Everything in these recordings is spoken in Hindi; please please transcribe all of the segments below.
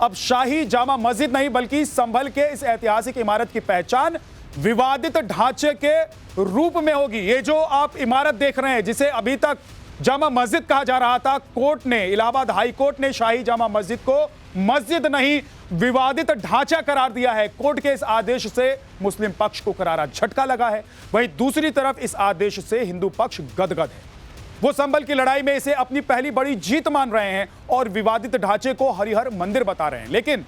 अब शाही जामा मस्जिद नहीं बल्कि संभल के इस ऐतिहासिक इमारत की पहचान विवादित ढांचे के रूप में होगी। ये जो आप इमारत देख रहे हैं, जिसे अभी तक जामा मस्जिद कहा जा रहा था, कोर्ट ने, इलाहाबाद हाई कोर्ट ने शाही जामा मस्जिद को मस्जिद नहीं विवादित ढांचा करार दिया है। कोर्ट के इस आदेश से मुस्लिम पक्ष को करारा झटका लगा है। वहीं दूसरी तरफ इस आदेश से हिंदू पक्ष गदगद है। वो संभल की लड़ाई में इसे अपनी पहली बड़ी जीत मान रहे हैं और विवादित ढांचे को हरिहर मंदिर बता रहे हैं। लेकिन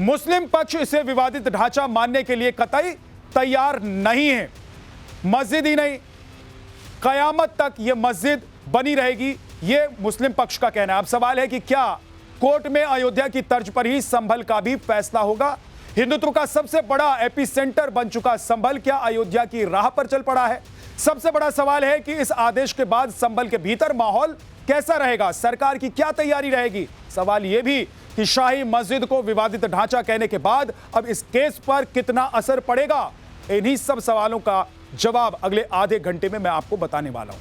मुस्लिम पक्ष इसे विवादित ढांचा मानने के लिए कतई तैयार नहीं है। मस्जिद ही नहीं, कयामत तक यह मस्जिद बनी रहेगी, यह मुस्लिम पक्ष का कहना है। अब सवाल है कि क्या कोर्ट में अयोध्या की तर्ज पर ही संभल का भी फैसला होगा? हिंदुत्व का सबसे बड़ा एपिसेंटर बन चुका संभल क्या अयोध्या की राह पर चल पड़ा है? सबसे बड़ा सवाल है कि इस आदेश के बाद संभल के भीतर माहौल कैसा रहेगा? सरकार की क्या तैयारी रहेगी? सवाल यह भी कि शाही मस्जिद को विवादित ढांचा कहने के बाद अब इस केस पर कितना असर पड़ेगा? इन्हीं सब सवालों का जवाब अगले आधे घंटे में मैं आपको बताने वाला हूं।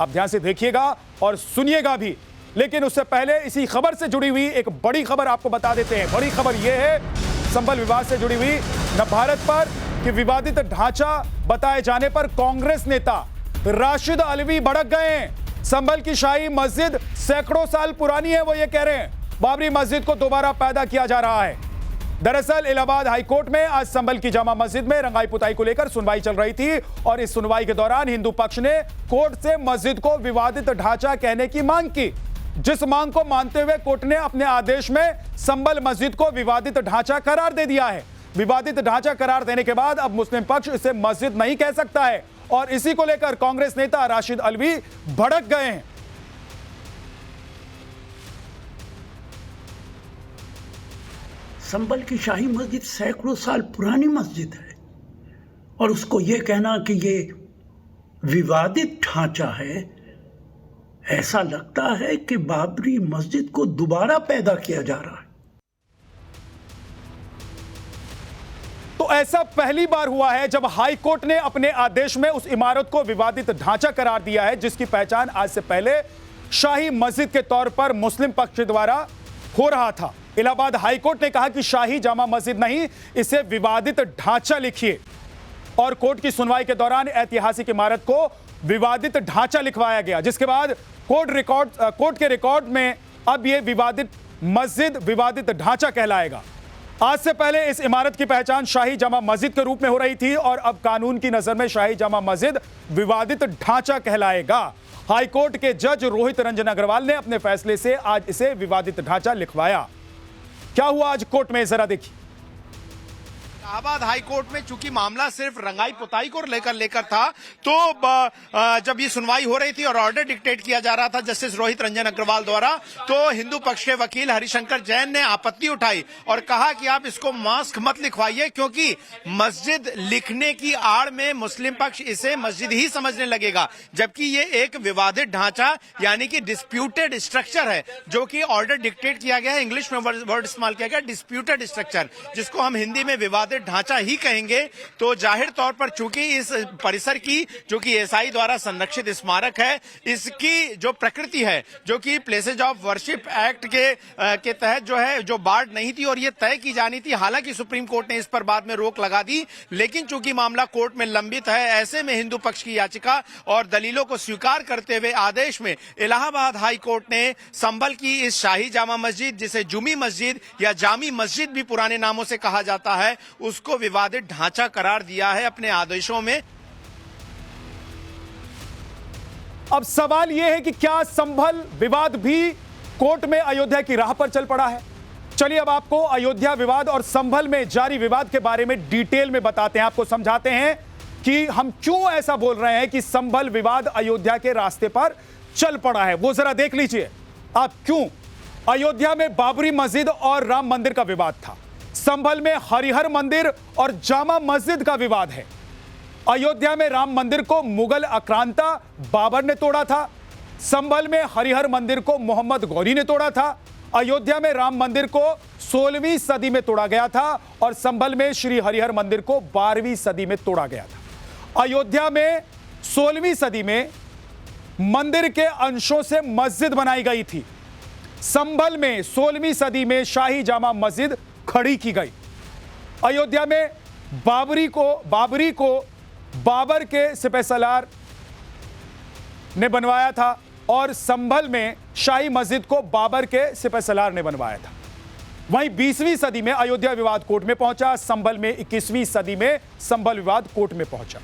आप ध्यान से देखिएगा और सुनिएगा भी। लेकिन उससे पहले इसी खबर से जुड़ी हुई एक बड़ी खबर आपको बता देते हैं। बड़ी खबर यह है, संभल विवाद से जुड़ी हुई नवभारत पर कि विवादित ढांचा बताए जाने पर कांग्रेस नेता राशिद अलवी भड़क गए हैं। संभल की शाही मस्जिद सैकड़ों साल पुरानी है, वो ये कह रहे हैं। बाबरी मस्जिद को दोबारा पैदा किया जा रहा है। दरअसल इलाहाबाद हाई कोर्ट में आज संभल की जामा मस्जिद में रंगाई पुताई को लेकर सुनवाई चल रही थी और इस सुनवाई के दौरान हिंदू पक्ष ने कोर्ट से मस्जिद को विवादित ढांचा कहने की मांग की। जिस मांग को मानते हुए कोर्ट ने अपने आदेश में संभल मस्जिद को विवादित ढांचा करार दे दिया है। विवादित ढांचा करार देने के बाद अब मुस्लिम पक्ष इसे मस्जिद नहीं कह सकता है और इसी को लेकर कांग्रेस नेता राशिद अलवी भड़क गए हैं। संभल की शाही मस्जिद सैकड़ों साल पुरानी मस्जिद है और उसको ये कहना कि ये विवादित ढांचा है, ऐसा लगता है कि बाबरी मस्जिद को दोबारा पैदा किया जा रहा है। तो ऐसा पहली बार हुआ है जब हाई कोर्ट ने अपने आदेश में उस इमारत को विवादित ढांचा करार दिया है जिसकी पहचान आज से पहले शाही मस्जिद के तौर पर मुस्लिम पक्ष द्वारा हो रहा था। इलाहाबाद हाई कोर्ट ने कहा कि शाही जामा मस्जिद नहीं, इसे विवादित ढांचा लिखिए और कोर्ट की सुनवाई के दौरान ऐतिहासिक इमारत को विवादित ढांचा लिखवाया गया, जिसके बाद कोर्ट के रिकॉर्ड में अब यह विवादित मस्जिद विवादित ढांचा कहलाएगा। आज से पहले इस इमारत की पहचान शाही जामा मस्जिद के रूप में हो रही थी और अब कानून की नजर में शाही जामा मस्जिद विवादित ढांचा कहलाएगा। हाई कोर्ट के जज रोहित रंजन अग्रवाल ने अपने फैसले से आज इसे विवादित ढांचा लिखवाया। क्या हुआ आज कोर्ट में, जरा देखिए। इलाहाबाद हाई कोर्ट में चूंकि मामला सिर्फ रंगाई पुताई को लेकर था, तो जब ये सुनवाई हो रही थी और ऑर्डर डिक्टेट किया जा रहा था जस्टिस रोहित रंजन अग्रवाल द्वारा, तो हिंदू पक्ष के वकील हरिशंकर जैन ने आपत्ति उठाई और कहा कि आप इसको मॉस्क मत लिखवाइए, क्योंकि मस्जिद लिखने की आड़ में मुस्लिम पक्ष इसे मस्जिद ही समझने लगेगा, जबकि ये एक विवादित ढांचा यानी कि डिस्प्यूटेड स्ट्रक्चर है, जो कि ऑर्डर डिक्टेट किया गया है। इंग्लिश में वर्ड इस्तेमाल किया गया डिस्प्यूटेड स्ट्रक्चर, जिसको हम हिंदी में विवादित ढांचा ही कहेंगे। तो जाहिर तौर पर चूंकि इस परिसर की, जो कि एसआई द्वारा संरक्षित स्मारक है, इसकी जो प्रकृति है, जो कि प्लेसेज ऑफ वर्शिप एक्ट के तहत जो है, जो बाढ़ नहीं थी और ये तय की जानी थी। हालांकि सुप्रीम कोर्ट ने इस पर बाद में रोक लगा दी, लेकिन चूंकि मामला कोर्ट में लंबित है, ऐसे में हिंदू पक्ष की याचिका और दलीलों को स्वीकार करते हुए आदेश में इलाहाबाद हाई कोर्ट ने संभल की इस शाही जामा मस्जिद, जिसे जुमी मस्जिद या जामी मस्जिद भी पुराने नामों से कहा जाता है, उसको विवादित ढांचा करार दिया है अपने आदेशों में। अब सवाल यह है कि क्या संभल विवाद भी कोर्ट में अयोध्या की राह पर चल पड़ा है? चलिए अब आपको अयोध्या विवाद और संभल में जारी विवाद के बारे में डिटेल में बताते हैं, आपको समझाते हैं कि हम क्यों ऐसा बोल रहे हैं कि संभल विवाद अयोध्या के रास्ते पर चल पड़ा है। वो जरा देख लीजिए आप क्यों। अयोध्या में बाबरी मस्जिद और राम मंदिर का विवाद था, संभल में हरिहर मंदिर और जामा मस्जिद का विवाद है। अयोध्या में राम मंदिर को मुगल आक्रांता बाबर ने तोड़ा था, संभल में हरिहर मंदिर को मोहम्मद गौरी ने तोड़ा था। अयोध्या में राम मंदिर को 16वीं सदी में तोड़ा गया था और संभल में श्री हरिहर मंदिर को 12वीं सदी में तोड़ा गया था। अयोध्या में 16वीं सदी में मंदिर के अंशों से मस्जिद बनाई गई थी। संभल में 16वीं सदी में शाही जामा मस्जिद खड़ी की गई। अयोध्या में बाबरी को बाबर के सिपहसालार ने बनवाया था और संभल में शाही मस्जिद को बाबर के सिपहसालार ने बनवाया था। वहीं 20वीं सदी में अयोध्या विवाद कोर्ट में पहुंचा, संभल में 21वीं सदी में संभल विवाद कोर्ट में पहुंचा।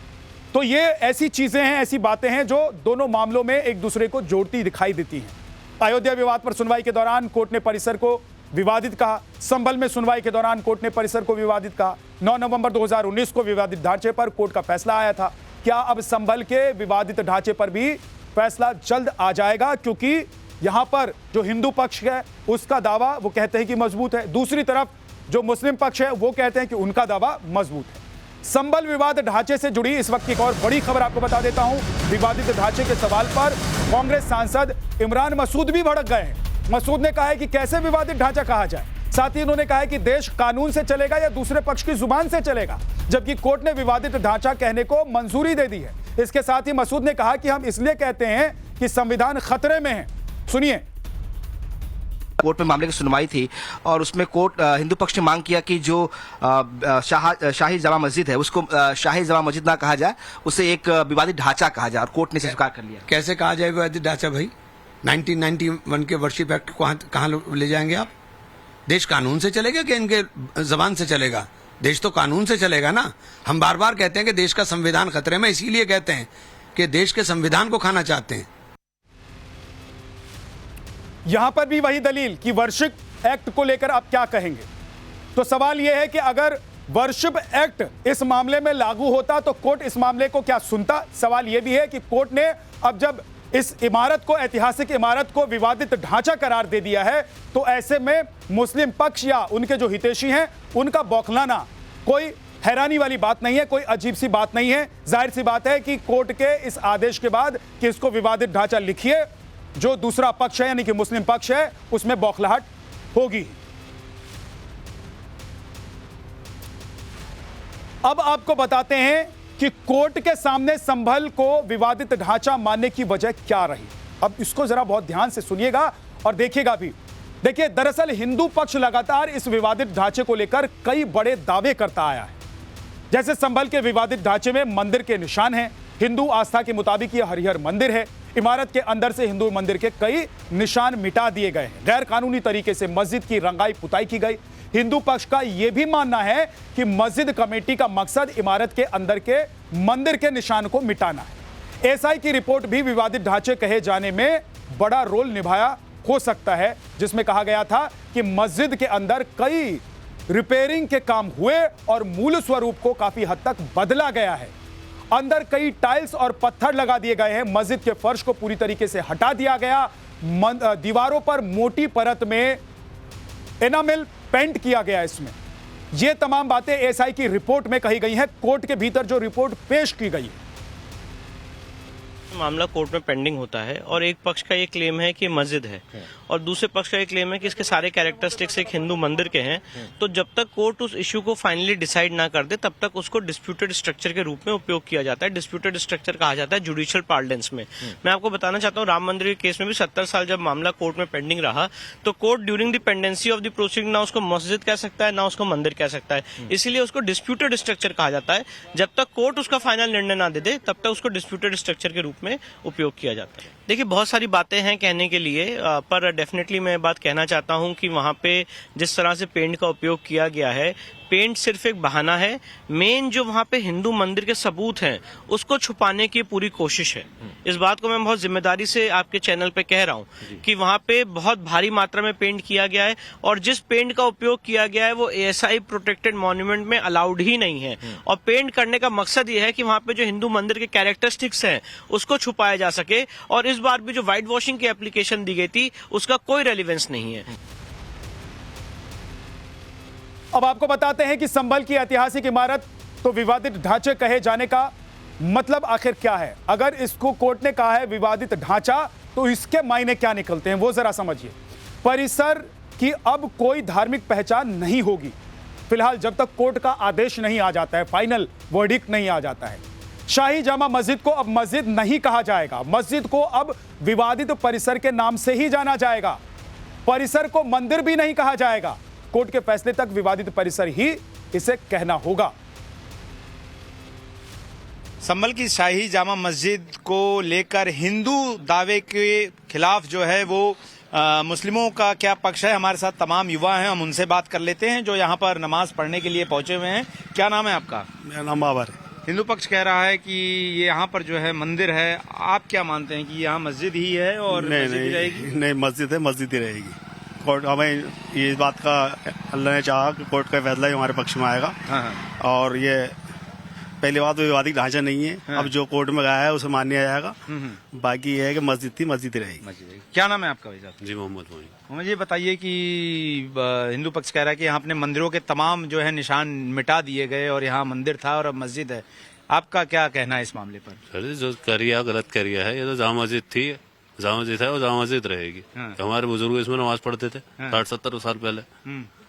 तो ये ऐसी चीजें हैं, ऐसी बातें हैं जो दोनों मामलों में एक दूसरे को जोड़ती दिखाई देती हैं। अयोध्या विवाद पर सुनवाई के दौरान कोर्ट ने परिसर को विवादित कहा, संभल में सुनवाई के दौरान कोर्ट ने परिसर को विवादित कहा। 9 नवंबर 2019 को विवादित ढांचे पर कोर्ट का फैसला आया था। क्या अब संभल के विवादित ढांचे पर भी फैसला जल्द आ जाएगा? क्योंकि यहां पर जो हिंदू पक्ष है उसका दावा वो कहते हैं कि मजबूत है, दूसरी तरफ जो मुस्लिम पक्ष है वो कहते हैं कि उनका दावा मजबूत है। संभल विवाद ढांचे से जुड़ी इस वक्त की एक और बड़ी खबर आपको बता देता हूं। विवादित ढांचे के सवाल पर कांग्रेस सांसद इमरान मसूद भी भड़क गए हैं। मसूद ने कहा है कि कैसे विवादित ढांचा कहा जाए। साथ ही उन्होंने कहा है कि देश कानून से चलेगा या दूसरे पक्ष की जुबान से चलेगा, जबकि कोर्ट ने विवादित ढांचा कहने को मंजूरी दे दी है। इसके साथ ही मसूद ने कहा कि हम इसलिए कहते हैं कि संविधान खतरे में है। सुनिए। कोर्ट में मामले की सुनवाई थी और उसमें कोर्ट हिंदू पक्ष ने मांग किया कि जो शाही जामा मस्जिद है उसको शाही जामा मस्जिद ना कहा जाए, उसे एक विवादित ढांचा कहा जाए, और कोर्ट ने स्वीकार कर लिया। कैसे कहा जाए विवादित ढांचा भाई? 1991 के वर्शिप एक्ट को कहाँ ले जाएंगे आप? देश कानून से चलेगा कि इनके जबान से चलेगा? देश तो कानून से चलेगा ना। हम बार बार कहते हैं कि देश का संविधान खतरे में, इसीलिए कहते हैं कि देश के संविधान को खाना चाहते हैं। यहां पर भी वही दलील कि वर्शिप एक्ट को लेकर आप क्या कहेंगे? तो सवाल यह है कि अगर वर्शिप एक्ट इस मामले में लागू होता तो कोर्ट इस मामले को क्या सुनता? सवाल यह भी है कि कोर्ट ने अब जब इस इमारत को, ऐतिहासिक इमारत को विवादित ढांचा करार दे दिया है, तो ऐसे में मुस्लिम पक्ष या उनके जो हितैषी हैं उनका बौखलाना कोई हैरानी वाली बात नहीं है, कोई अजीब सी बात नहीं है। जाहिर सी बात है कि कोर्ट के इस आदेश के बाद कि इसको विवादित ढांचा लिखिए, जो दूसरा पक्ष है यानी कि मुस्लिम पक्ष है उसमें बौखलाहट होगी। अब आपको बताते हैं कि कोर्ट के सामने संभल को विवादित ढांचा मानने की वजह क्या रही। अब इसको जरा बहुत ध्यान से सुनिएगा और देखिएगा भी। देखिए, दरअसल हिंदू पक्ष लगातार इस विवादित ढांचे को लेकर कई बड़े दावे करता आया है। जैसे संभल के विवादित ढांचे में मंदिर के निशान हैं। हिंदू आस्था के मुताबिक यह हरिहर मंदिर है। इमारत के अंदर से हिंदू मंदिर के कई निशान मिटा दिए गए हैं। गैर कानूनी तरीके से मस्जिद की रंगाई पुताई की गई। हिंदू पक्ष का यह भी मानना है कि मस्जिद कमेटी का मकसद इमारत के अंदर के मंदिर के निशान को मिटाना है। एसआई की रिपोर्ट भी विवादित ढांचे कहे जाने में बड़ा रोल निभाया हो सकता है, जिसमें कहा गया था कि मस्जिद के अंदर कई रिपेयरिंग के काम हुए और मूल स्वरूप को काफी हद तक बदला गया है। अंदर कई टाइल्स और पत्थर लगा दिए गए हैं। मस्जिद के फर्श को पूरी तरीके से हटा दिया गया। दीवारों पर मोटी परत में एनामेल पेंट किया गया। इसमें ये तमाम बातें एसआई की रिपोर्ट में कही गई हैं। कोर्ट के भीतर जो रिपोर्ट पेश की गई है, मामला कोर्ट में पेंडिंग होता है और एक पक्ष का ये क्लेम है कि मस्जिद है और दूसरे पक्ष का ये क्लेम है कि इसके सारे कैरेक्टरिस्टिक्स एक हिंदू मंदिर के हैं। तो जब तक कोर्ट उस इश्यू को फाइनली डिसाइड ना कर दे तब तक उसको डिस्प्यूटेड स्ट्रक्चर के रूप में उपयोग किया जाता है। डिस्प्यूटेड स्ट्रक्चर कहा जाता है जुडिशियल पार्लेंस में। मैं आपको बताना चाहता हूँ, राम मंदिर के केस में भी 70 साल जब मामला कोर्ट में पेंडिंग रहा तो court during the pendency of the proceeding ना उसको मस्जिद कह सकता है ना उसको मंदिर कह सकता है, इसलिए उसको डिस्प्यूटेड स्ट्रक्चर कहा जाता है। जब तक कोर्ट उसका फाइनल निर्णय ना दे दे तब तक उसको डिस्प्यूटेड स्ट्रक्चर के रूप में उपयोग किया जाता है। देखिए, बहुत सारी बातें हैं कहने के लिए, पर डेफिनेटली मैं बात कहना चाहता हूं कि वहां पे जिस तरह से पेंट का उपयोग किया गया है, पेंट सिर्फ एक बहाना है। मेन जो वहां पे हिंदू मंदिर के सबूत हैं उसको छुपाने की पूरी कोशिश है। इस बात को मैं बहुत जिम्मेदारी से आपके चैनल पे कह रहा हूं कि वहां पे बहुत भारी मात्रा में पेंट किया गया है और जिस पेंट का उपयोग किया गया है वो एएसआई प्रोटेक्टेड मॉन्यूमेंट में अलाउड ही नहीं है। और पेंट करने का मकसद ये है कि वहां पे जो हिंदू मंदिर के कैरेक्टरिस्टिक्स हैं उसको छुपाया जा सके। और इस बार भी जो व्हाइट वॉशिंग की एप्लीकेशन दी गई थी उसका कोई रेलिवेंस नहीं है। अब आपको बताते हैं कि संभल की ऐतिहासिक इमारत तो विवादित ढांचे कहे जाने का मतलब आखिर क्या है। अगर इसको कोर्ट ने कहा है विवादित ढांचा तो इसके मायने क्या निकलते हैं वो जरा समझिए। परिसर की अब कोई धार्मिक पहचान नहीं होगी फिलहाल, जब तक कोर्ट का आदेश नहीं आ जाता है, फाइनल वर्डिक्ट नहीं आ जाता है। शाही जामा मस्जिद को अब मस्जिद नहीं कहा जाएगा। मस्जिद को अब विवादित परिसर के नाम से ही जाना जाएगा। परिसर को मंदिर भी नहीं कहा जाएगा। कोर्ट के फैसले तक विवादित परिसर ही इसे कहना होगा। संभल की शाही जामा मस्जिद को लेकर हिंदू दावे के खिलाफ जो है वो मुस्लिमों का क्या पक्ष है, हमारे साथ तमाम युवा हैं, हम उनसे बात कर लेते हैं जो यहाँ पर नमाज पढ़ने के लिए पहुंचे हुए हैं। क्या नाम है आपका? मेरा नाम बाबर है। हिंदू पक्ष कह रहा है कि ये यहाँ पर जो है मंदिर है, आप क्या मानते हैं कि यहाँ मस्जिद ही है और मस्जिद ही रहेगी? नहीं, मस्जिद है, मस्जिद ही रहेगी। कोर्ट हमें ये बात का अल्लाह ने चाहा कि कोर्ट का फैसला ही हमारे पक्ष में आएगा। हाँ। और ये पहली बात विवादित ढांचा नहीं है। हाँ। अब जो कोर्ट में गया है उसे मान्य जाएगा। बाकी ये है कि मस्जिद थी, मस्जिद ही रहेगी। क्या नाम है आपका भाई साहब? जी मोहम्मद मोइन। मुझे बताइए कि हिंदू पक्ष कह रहा है कि यहाँ अपने मंदिरों के तमाम जो है निशान मिटा दिए गए और यहाँ मंदिर था और अब मस्जिद है। आपका क्या कहना है इस मामले पर? सर जो करिया गलत करिया है, ये तो जामा मस्जिद थी, जामा मस्जिद है और जामा मस्जिद रहेगी। हाँ। हमारे बुजुर्ग इसमें नमाज पढ़ते थे 60-70 साल पहले,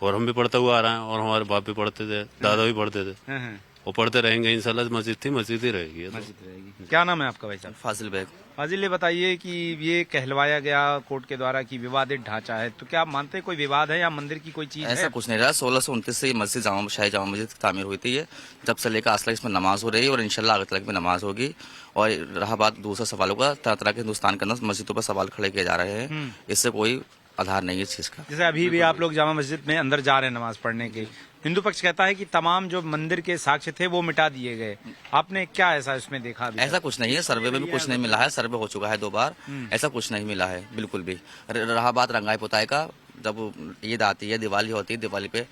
और हम भी पढ़ते हुए आ रहे हैं और हमारे बाप भी पढ़ते थे, दादा भी पढ़ते थे, वो पढ़ते रहेंगे इंशाल्लाह। मस्जिद थी, मस्जिद ही रहेगी। मस्जिद रहेगी। क्या नाम है आपका भाई साहब? फाजिल बेग। फाजिल, ये बताइए कि ये कहलवाया गया कोर्ट के द्वारा कि विवादित ढांचा है, तो क्या आप मानते हैं कोई विवाद है या मंदिर की कोई चीज ऐसा है? कुछ नहीं रहा। 1629 से ये मस्जिद शाही जामा मस्जिद की तामीर हुई थी। ये जब से लेकर आज तक इसमें नमाज हो रही है और इंशाल्लाह आगे तक में नमाज होगी। और रहा बात दूसरे सवालों का, तरह तरह के हिंदुस्तान के अंदर मस्जिदों पर सवाल खड़े किए जा रहे हैं, इससे कोई आधार नहीं है इस चीज का। जैसे अभी भी आप लोग जामा मस्जिद में अंदर जा रहे हैं नमाज पढ़ने के, हिंदू पक्ष कहता है कि तमाम जो मंदिर के साक्ष्य थे वो मिटा दिए गए। आपने क्या ऐसा इसमें देखा? ऐसा कुछ नहीं है, सर्वे में भी कुछ नहीं मिला है। सर्वे हो चुका है 2 बार, ऐसा कुछ नहीं मिला है बिल्कुल भी। रहा बात रंगाई पुताई का, जब ईद आती है, दिवाली होती है, दिवाली पे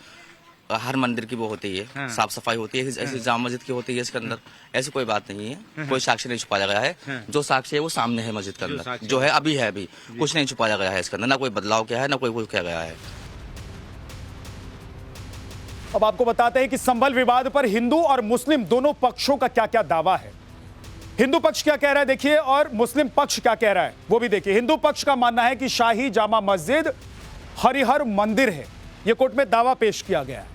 हर मंदिर की वो होती है, साफ सफाई होती है, ऐसी जामा मस्जिद की होती है। इसके अंदर ऐसी कोई बात नहीं है, कोई साक्ष्य नहीं छुपाया गया है। जो साक्ष्य है वो सामने है मस्जिद के अंदर, जो है अभी है, अभी कुछ नहीं छुपाया गया है इसके अंदर, ना कोई बदलाव किया है, ना कोई कुछ किया गया है। अब आपको बताते हैं कि संभल विवाद पर हिंदू और मुस्लिम दोनों पक्षों का क्या क्या दावा है। हिंदू पक्ष क्या कह रहा है देखिए, और मुस्लिम पक्ष क्या कह रहा है वो भी देखिए। हिंदू पक्ष का मानना है कि शाही जामा मस्जिद हरिहर मंदिर है, यह कोर्ट में दावा पेश किया गया है।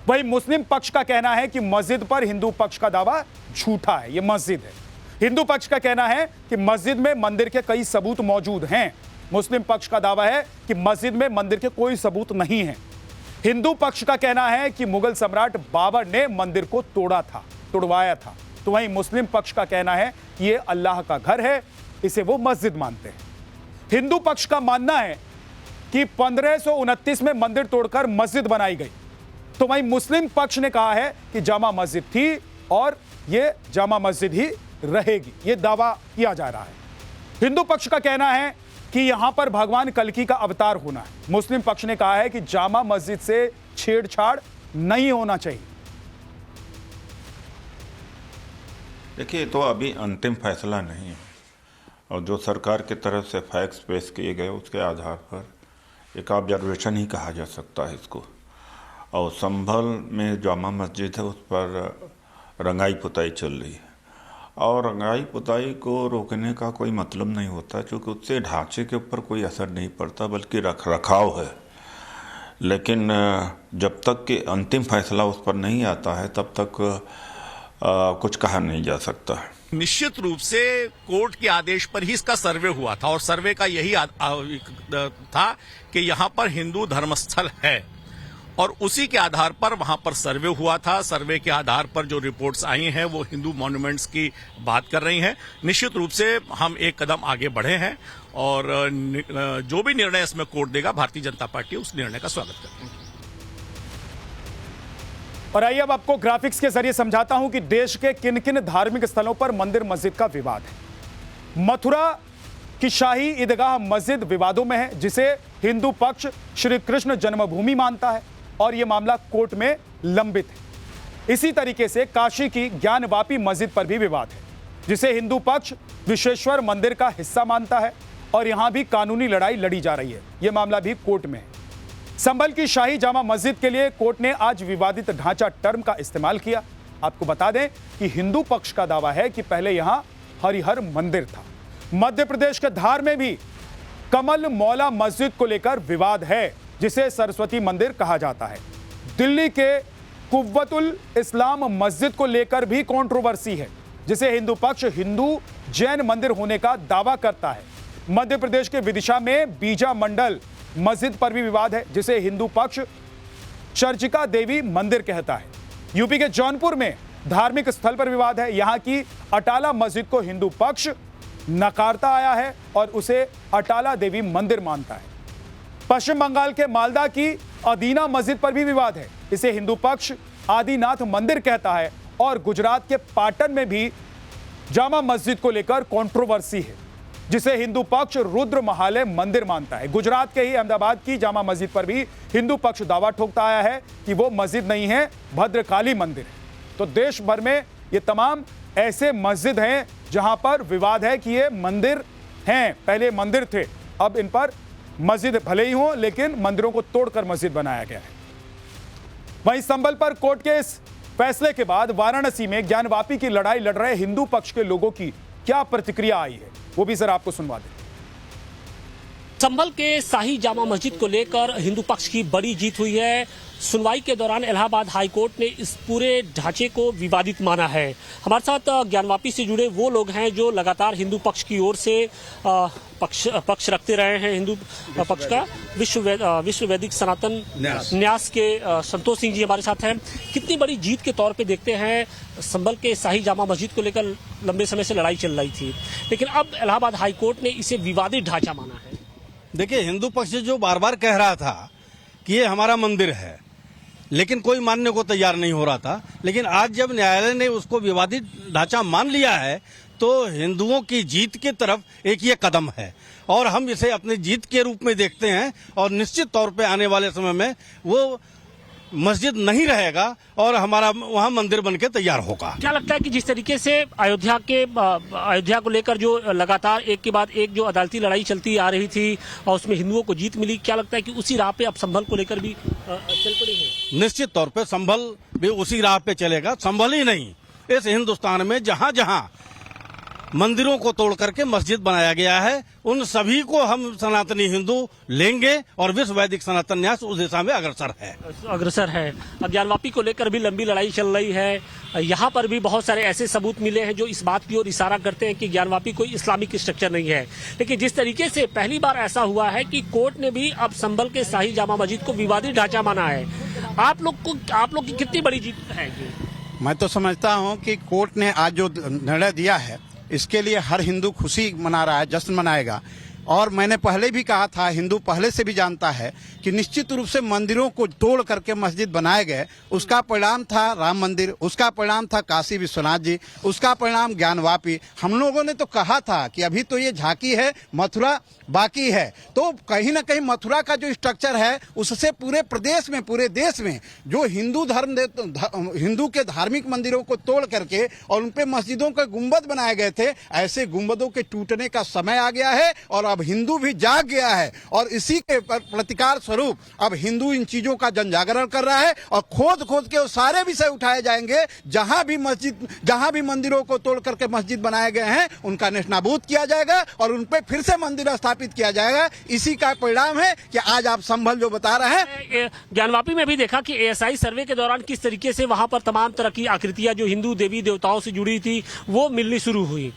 वहीं मुस्लिम पक्ष का कहना है कि मस्जिद पर हिंदू पक्ष का दावा झूठा है, यह मस्जिद है। हिंदू पक्ष का कहना है कि मस्जिद में मंदिर के कई सबूत मौजूद हैं। मुस्लिम पक्ष का दावा है कि मस्जिद में मंदिर के कोई सबूत नहीं है। हिंदू पक्ष का कहना है कि मुगल सम्राट बाबर ने मंदिर को तोड़वाया था। तो वहीं मुस्लिम पक्ष का कहना है कि यह अल्लाह का घर है, इसे वो मस्जिद मानते हैं। हिंदू पक्ष का मानना है कि 1529 में मंदिर तोड़कर मस्जिद बनाई गई। तो वहीं मुस्लिम पक्ष ने कहा है कि जामा मस्जिद थी और यह जामा मस्जिद ही रहेगी, यह दावा किया जा रहा है। हिंदू पक्ष का कहना है कि यहां पर भगवान कल्कि का अवतार होना है। मुस्लिम पक्ष ने कहा है कि जामा मस्जिद से छेड़छाड़ नहीं होना चाहिए। देखिए, तो अभी अंतिम फैसला नहीं है और जो सरकार की तरफ से फैक्ट्स पेश किए गए उसके आधार पर एक ऑब्जर्वेशन ही कहा जा सकता है इसको। और संभल में जामा मस्जिद है, उस पर रंगाई पुताई चल रही है और रंगाई पुताई को रोकने का कोई मतलब नहीं होता, क्योंकि उससे ढांचे के ऊपर कोई असर नहीं पड़ता बल्कि रख रखाव है। लेकिन जब तक कि अंतिम फैसला उस पर नहीं आता है तब तक कुछ कहा नहीं जा सकता। निश्चित रूप से कोर्ट के आदेश पर ही इसका सर्वे हुआ था और सर्वे का यही था कि यहाँ पर हिंदू धर्मस्थल है और उसी के आधार पर वहां पर सर्वे हुआ था। सर्वे के आधार पर जो रिपोर्ट्स आई हैं वो हिंदू मॉन्यूमेंट्स की बात कर रही हैं। निश्चित रूप से हम एक कदम आगे बढ़े हैं और जो भी निर्णय इसमें कोर्ट देगा, भारतीय जनता पार्टी उस निर्णय का स्वागत करती है। और आइए अब आपको ग्राफिक्स के जरिए समझाता हूं कि देश के किन किन धार्मिक स्थलों पर मंदिर मस्जिद का विवाद है। मथुरा की शाही ईदगाह मस्जिद विवादों में है, जिसे हिंदू पक्ष श्री कृष्ण जन्मभूमि मानता है और यह मामला कोर्ट में लंबित है। इसी तरीके से काशी की ज्ञानवापी मस्जिद पर भी विवाद है, जिसे हिंदू पक्ष विश्वेश्वर मंदिर का हिस्सा मानता है और यहां भी कानूनी लड़ाई लड़ी जा रही है। यह मामला भी कोर्ट में है। संभल की शाही जामा मस्जिद के लिए कोर्ट ने आज विवादित ढांचा टर्म का इस्तेमाल किया। आपको बता दें कि हिंदू पक्ष का दावा है कि पहले यहां हरिहर मंदिर था। मध्य प्रदेश के धार में भी कमल मौला मस्जिद को लेकर विवाद है, जिसे सरस्वती मंदिर कहा जाता है। दिल्ली के कुव्वतुल इस्लाम मस्जिद को लेकर भी कंट्रोवर्सी है, जिसे हिंदू पक्ष हिंदू जैन मंदिर होने का दावा करता है। मध्य प्रदेश के विदिशा में बीजा मंडल मस्जिद पर भी विवाद है, जिसे हिंदू पक्ष चर्चिका देवी मंदिर कहता है। यूपी के जौनपुर में धार्मिक स्थल पर विवाद है। यहां की अटाला मस्जिद को हिंदू पक्ष नकारता आया है और उसे अटाला देवी मंदिर मानता है। पश्चिम बंगाल के मालदा की अदीना मस्जिद पर भी विवाद है। इसे हिंदू पक्ष आदिनाथ मंदिर कहता है और गुजरात के पाटन में भी जामा मस्जिद को लेकर कंट्रोवर्सी है, जिसे हिंदू पक्ष रुद्र महालय मंदिर मानता है। गुजरात के ही अहमदाबाद की जामा मस्जिद पर भी हिंदू पक्ष दावा ठोकता आया है कि वो मस्जिद नहीं है, भद्रकाली मंदिर है। तो देश भर में ये तमाम ऐसे मस्जिद हैं जहां पर विवाद है कि ये मंदिर हैं, पहले मंदिर थे, अब इन पर मस्जिद भले ही हो लेकिन मंदिरों को तोड़कर मस्जिद बनाया गया है। वहीं संभल पर कोर्ट के इस फैसले के बाद वाराणसी में ज्ञानवापी की लड़ाई लड़ रहे हिंदू पक्ष के लोगों की क्या प्रतिक्रिया आई है, वो भी जरा आपको सुनवा दें। संभल के शाही जामा मस्जिद को लेकर हिंदू पक्ष की बड़ी जीत हुई है। सुनवाई के दौरान इलाहाबाद हाई कोर्ट ने इस पूरे ढांचे को विवादित माना है। हमारे साथ ज्ञानवापी से जुड़े वो लोग हैं जो लगातार हिंदू पक्ष की ओर से पक्ष रखते रहे हैं। हिंदू पक्ष का विश्व वैदिक सनातन न्यास के संतोष सिंह जी हमारे साथ हैं। कितनी बड़ी जीत के तौर पे देखते हैं? संभल के शाही जामा मस्जिद को लेकर लंबे समय से लड़ाई चल रही थी, लेकिन अब इलाहाबाद हाई कोर्ट ने इसे विवादित ढांचा माना है। देखिए, हिंदू पक्ष जो बार बार कह रहा था कि ये हमारा मंदिर है, लेकिन कोई मानने को तैयार नहीं हो रहा था। लेकिन आज जब न्यायालय ने उसको विवादित ढांचा मान लिया है तो हिंदुओं की जीत की तरफ एक ये कदम है और हम इसे अपनी जीत के रूप में देखते हैं। और निश्चित तौर पे आने वाले समय में वो मस्जिद नहीं रहेगा और हमारा वहाँ मंदिर बनके तैयार होगा। क्या लगता है कि जिस तरीके से अयोध्या को लेकर जो लगातार एक के बाद एक जो अदालती लड़ाई चलती आ रही थी और उसमें हिंदुओं को जीत मिली, क्या लगता है कि उसी राह पे अब संभल को लेकर भी चल पड़ी है? निश्चित तौर पे संभल भी उसी राह पे चलेगा। संभल ही नहीं, इस हिंदुस्तान में जहाँ जहाँ मंदिरों को तोड़ करके मस्जिद बनाया गया है उन सभी को हम सनातनी हिंदू लेंगे और विश्व वैदिक सनातन न्यास उस दिशा में अग्रसर है। ज्ञानवापी को लेकर भी लंबी लड़ाई चल रही है। यहाँ पर भी बहुत सारे ऐसे सबूत मिले हैं जो इस बात की ओर इशारा करते हैं कि ज्ञानवापी कोई इस्लामिक स्ट्रक्चर नहीं है। लेकिन जिस तरीके से पहली बार ऐसा हुआ है कि कोर्ट ने भी अब संभल के शाही जामा मस्जिद को विवादित ढांचा माना है, आप लोग की कितनी बड़ी जीत है? मैं तो समझता हूँ कि कोर्ट ने आज जो निर्णय दिया है इसके लिए हर हिंदू खुशी मना रहा है, जश्न मनाएगा। और मैंने पहले भी कहा था, हिंदू पहले से भी जानता है कि निश्चित रूप से मंदिरों को तोड़ करके मस्जिद बनाए गए। उसका परिणाम था राम मंदिर, उसका परिणाम था काशी विश्वनाथ जी, उसका परिणाम ज्ञानवापी। हम लोगों ने तो कहा था कि अभी तो ये झांकी है, मथुरा बाकी है। तो कहीं ना कहीं मथुरा का जो स्ट्रक्चर है उससे पूरे प्रदेश में, पूरे देश में जो हिंदू के धार्मिक मंदिरों को तोड़ करके और उन पे मस्जिदों के गुंबद बनाए गए थे, ऐसे गुंबदों के टूटने का समय आ गया है और अब हिंदू भी जाग गया है। और इसी के प्रतिकार स्वरूप अब हिंदू इन चीजों का जनजागरण कर रहा है और खोद खोद के वो सारे विषय उठाए जाएंगे जहां भी मंदिरों को तोड़ करके मस्जिद बनाए गए हैं उनका नेस्तनाबूद किया जाएगा और उन पे फिर से मंदिर स्थापित किया जाएगा। इसी का परिणाम है कि आज आप संभल जो बता रहे हैं। ज्ञानवापी में भी देखा कि एएसआई सर्वे के दौरान किस तरीके से वहां पर तमाम तरह की आकृतियां जो हिंदू देवी देवताओं से जुड़ी थी वो मिलनी शुरू हुई।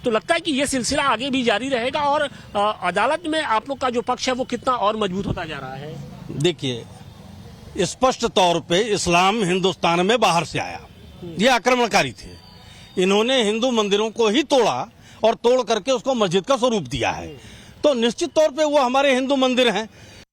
तो लगता है कि ये सिलसिला आगे भी जारी रहेगा और अदालत में आप लोग का जो पक्ष है वो कितना और मजबूत होता जा रहा है? देखिए, स्पष्ट तौर पे इस्लाम हिंदुस्तान में बाहर से आया, ये आक्रमणकारी थे। इन्होंने हिंदू मंदिरों को ही तोड़ा और तोड़ करके उसको मस्जिद का स्वरूप दिया है। तो निश्चित तौर पे वो हमारे हिंदू मंदिर हैं।